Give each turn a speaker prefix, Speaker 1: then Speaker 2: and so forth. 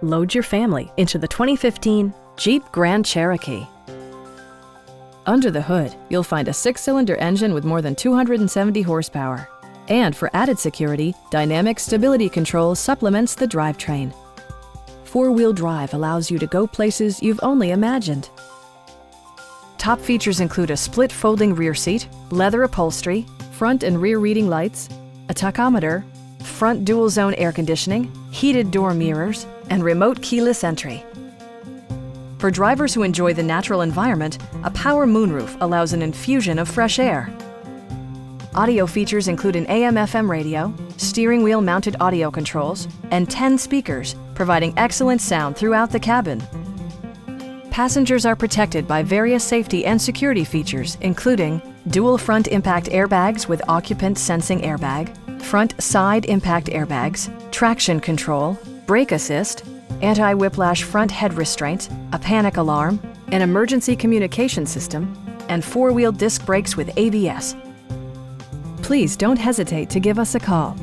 Speaker 1: Load your family into the 2015 Jeep Grand Cherokee. Under the hood, you'll find a 6-cylinder engine with more than 270 horsepower. And for added security, dynamic stability control supplements the drivetrain. 4-wheel drive allows you to go places you've only imagined. Top features include a split folding rear seat, leather upholstery, front and rear reading lights, a tachometer, front dual-zone air conditioning, heated door mirrors, and remote keyless entry. For drivers who enjoy the natural environment, a power moonroof allows an infusion of fresh air. Audio features include an AM/FM radio, steering wheel mounted audio controls, and 10 speakers, providing excellent sound throughout the cabin. Passengers are protected by various safety and security features, including dual front impact airbags with occupant sensing airbag, front side impact airbags, traction control, brake assist, anti-whiplash front head restraints, a panic alarm, an emergency communication system, and 4-wheel disc brakes with ABS. Please don't hesitate to give us a call.